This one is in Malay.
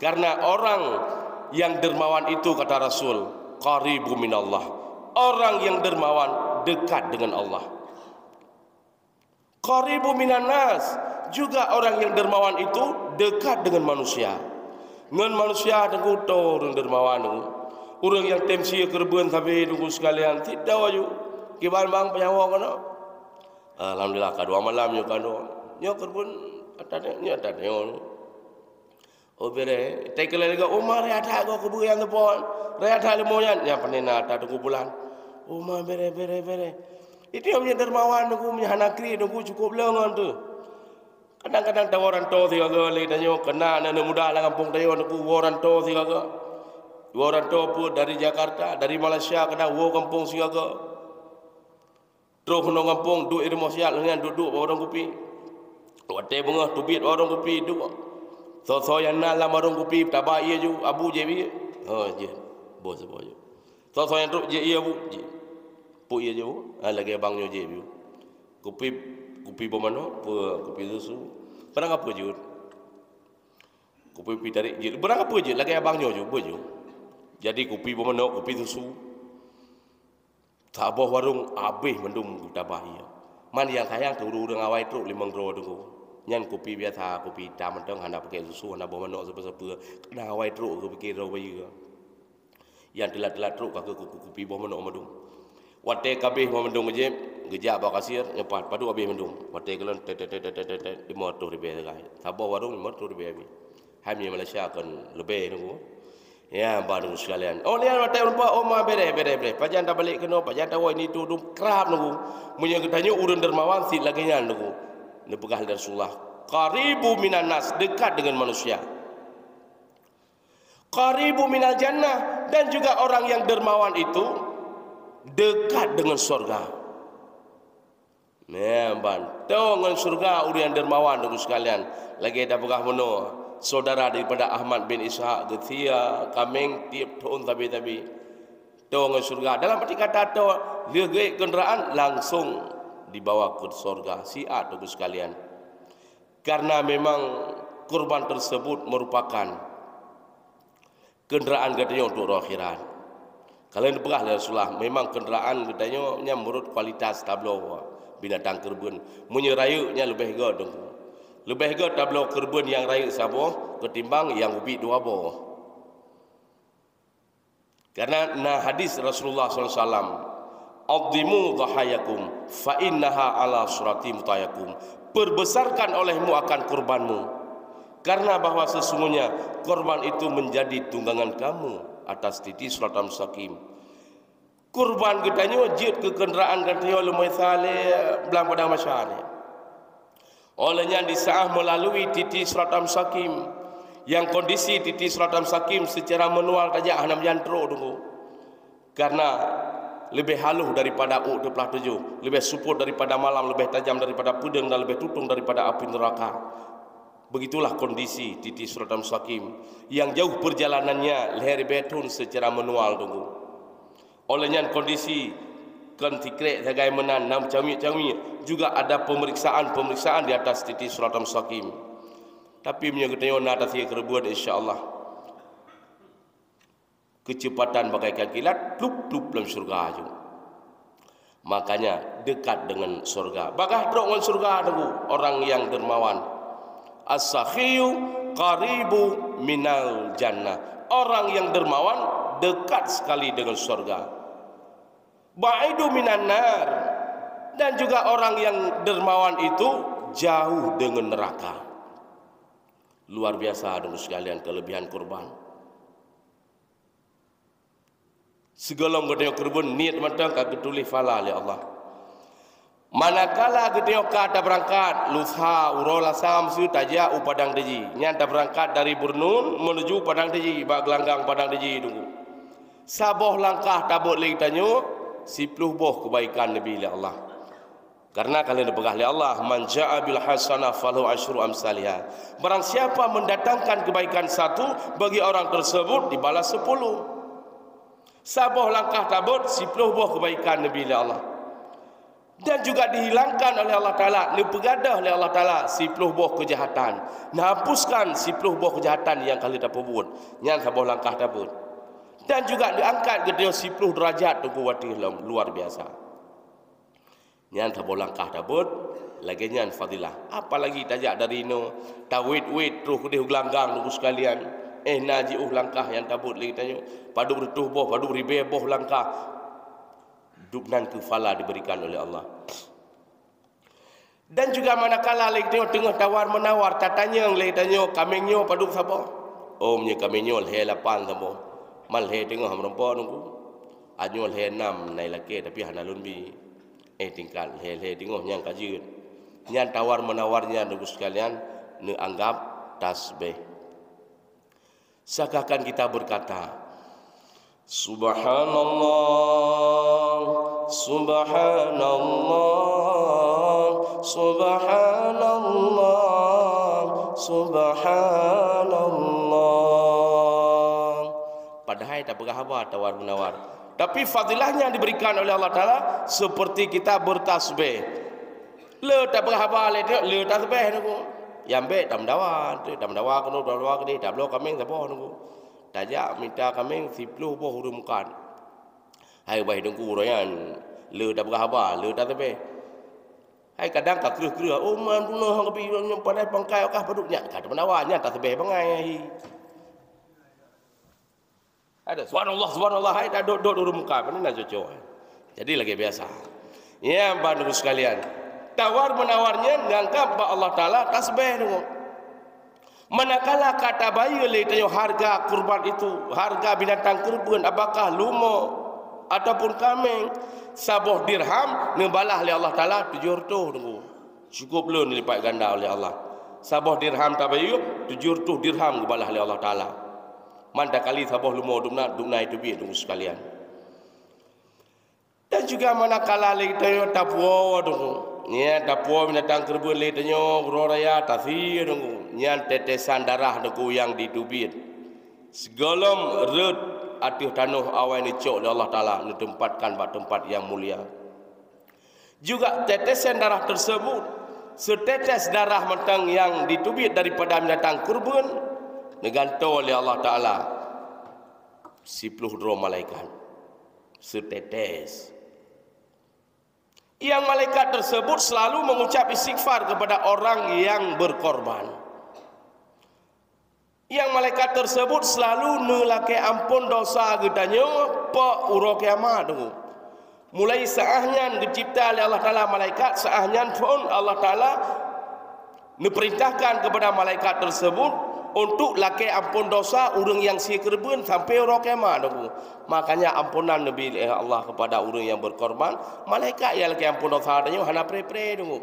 Karena orang yang dermawan itu, kata Rasul, qaribu minallah. Orang yang dermawan dekat dengan Allah. Qaribu minan nas, juga orang yang dermawan itu dekat dengan manusia. Dengan manusia dengan orang dermawan itu. Orang yang temsi kerbuan tapi tunggu sekalian tidak waju. Kiban bang penyawa kana. Alhamdulillah kadua malam yo kado. Nyo kerbuan atane Oh bere tekele lega umar ya ada go kubu yang nepon. Rea ada lemoyan ya panena ada tunggu bulan. Umar bere. Itu yang punya dermawan nunggu punya hanakri nunggu cukup lengan tu. Kadang-kadang tawaran to tiga kali tanyo kena nana muda lah kampung tayo nunggu waran to tiga kali. Waran to pun dari Jakarta, dari Malaysia kena wo kampung tiga kali. Terus nong kampung duk irmosial dengan duduk orang kopi. Wate bunga tubit orang kopi duk. So yang nak lama orang kopi tabah iya ju abu je bi. Oh je. Bos je. So yang duk je iya bu je. Pu iya je bu. Lagi abang nyo je bi. Kopi bomano, kopi susu. Barang apa je? Kopi tarik je. Barang apa je? Lagi abang nyo je, bu. Jadi kopi bomano, kopi susu. Tabah warung abih mendung tabah iya. Man yang kayang turu dengan awai tu 5 ro tu. Nyan kopi biasa, kopi hitam mentang hendak pakai susu, hendak bawa manok sepa-sepa. Kena awai teruk ke fikir rau bayi ke. Yang telat-telat teruk ke kopi bawa manok mendung. Wate kabeh bawa mendung je, gejak bawa kasir, nyepat padu habis mendung. Wate kelon tet 500 ribu segai. Sabah warung 500 ribu habis. Hamil Malaysia akan lebih nunggu. Ya baru sekalian. Oh lihat wate rumpa oma bere. Pajan dah balik kena, pajan dah ini tu kerap nunggu. Munya ketanya urun dermawan si lagi nyan nunggu. Nepegah dari Rasulullah. Qaribu minan nas, dekat dengan manusia. Qaribu minal jannah, dan juga orang yang dermawan itu dekat dengan surga. Nah, bantu dengan surga orang yang dermawan dengan sekalian. Lagi ada pegah mono saudara daripada Ahmad bin Ishaq Getia kameng tiap tahun tapi dengan surga. Dalam arti kata tu lihat kenderaan langsung dibawa ke surga siat itu sekalian. Karena memang kurban tersebut merupakan kenderaan katanya untuk akhirat. Kalian berah Rasulullah, memang kenderaan katanya menurut kualitas tablo binatang kerbun. Menyerayunya lebih god. Lebih god tablo kerbun yang rayu sabo ketimbang yang ubi dua boh. Karena hadis Rasulullah SAW, Addimu dhahayakum fa innaha ala surati mutayakum. Perbesarkan olehmu akan kurbanmu, karena bahwa sesungguhnya kurban itu menjadi tunggangan kamu atas titi surat mustaqim. Kurban katanya wajib ke kenderaan katanya lumai saleh belang pada masyarakat. Olehnya disaah melalui titi surat mustaqim, yang kondisi titi surat mustaqim secara manual saja hanam jantro dulu. Karena lebih halus daripada U27, lebih supur daripada malam, lebih tajam daripada pedang, dan lebih tutung daripada api neraka. Begitulah kondisi titi surat mustaqim yang jauh perjalanannya leher betun secara manual tunggu. Olehnya kondisi kontikrek sebagai menanam cami juga ada pemeriksaan di atas titi surat mustaqim. Tapi menyangkutnya atas kerbuat insya-Allah. Kecepatan bagaikan kilat, plup dalam surga juga. Makanya dekat dengan surga. Bagah dengan surga dulu orang yang dermawan. As-sakhiyu qaribu minal jannah. Orang yang dermawan dekat sekali dengan surga. Ba'idu minan nar. Dan juga orang yang dermawan itu jauh dengan neraka. Luar biasa dengan sekalian kelebihan kurban. Segala gedenya kurban niat matang kagak tulis fala oleh Allah. Manakala gedenya kata berangkat lusha urola sam su taja Padang Deji. Nyata berangkat dari Burnun menuju Padang Deji, bak gelanggang Padang Deji dulu. Saboh langkah tabuk lagi tanyo 10 boh kebaikan Nabi oleh Allah. Karena kalian dibegah oleh Allah, man jaa bil hasanah falahu asyru amsalha. Barang siapa mendatangkan kebaikan satu, bagi orang tersebut dibalas 10. Saboh langkah tabut 10 buah kebaikan Nabi Allah. Dan juga dihilangkan oleh Allah Ta'ala, dipegadah oleh Allah Ta'ala 10 buah kejahatan. Hapuskan 10 buah kejahatan yang kali dapat buat. Yang sebuah langkah dapat. Dan juga diangkat ke dia 10 derajat tunggu wati luar biasa. Yang sebuah langkah dapat. Lagi nyan fadilah. Apalagi tajak dari ini. Tawid-wid terus dia gelanggang tunggu sekalian. Naji langkah yang dapat lagi tanya. Padu bertuh boh, padu beribe boh langkah. Duknan kufala diberikan oleh Allah. Dan juga manakala lagi tengah tawar menawar tatanya lagi tanya kamengnya padu siapa? Omnya kamengnya le 8 sama. Mal he tengah merempa nunggu. Anyo le 6 nai laki tapi hanalun bi tingkat le tengah yang kajun. Nyan tawar menawarnya nunggu sekalian ne anggap tasbih. Seakan kita berkata Subhanallah, Subhanallah, Subhanallah, Subhanallah. Padahal tak berapa tawar menawar. Tapi fadilahnya diberikan oleh Allah Ta'ala seperti kita bertasbih. Le tak berapa le tasbih nunggu. Yang baik tak mendawa kena dawa kena tak belok kami siapa nunggu. Tajak minta kami 10 buah huruf mukan. Hai baik dengku royan. Le dah berapa? Le dah tepe. Hai kadang tak kira-kira. Oh man punah hang pi yang pandai pangkai kah paduknya. Kata menawanya tak tepe bangai. Ada subhanallah hai dah dot huruf mukan. Ini nak cocok. Jadi lagi biasa. Ya bantu sekalian. Tawar menawarnya ngangkat Allah Taala tasbih dulu. Manakala kata bayi tanya harga kurban itu, harga binatang kurban apakah lumo ataupun kambing, sabuh dirham ngebalah oleh Allah Taala 700 tunggu. Cukup belum dilipat ganda oleh Allah. Sabuh dirham tabayuk 700 dirham ngebalah oleh Allah Taala. Manda kali sabuh lumo dumna itu bi tunggu sekalian. Dan juga manakala tanya tapwa tunggu. Nya tapwa binatang kurban tanya raya tasir tunggu. Nyan tetesan darah neku yang ditubit segalom red atih tanuh awai ni cok oleh Allah Ta'ala ditempatkan pada tempat yang mulia. Juga tetesan darah tersebut setetes darah mentang yang ditubit daripada binatang kurban digantung oleh Allah Ta'ala 10 dua malaikat setetes. Yang malaikat tersebut selalu mengucap istighfar kepada orang yang berkorban. Yang malaikat tersebut selalu nelakai ampun dosa gedanya pak uro kiamat tu. Mulai saahnya dicipta oleh Allah Taala malaikat, saahnya pun Allah Taala memerintahkan kepada malaikat tersebut untuk lakai ampun dosa orang yang sia kerben sampai uro kiamat tu. Makanya ampunan Nabi Allah kepada orang yang berkorban, malaikat yang lakai ampun dosa adanya hana pre-pre tu.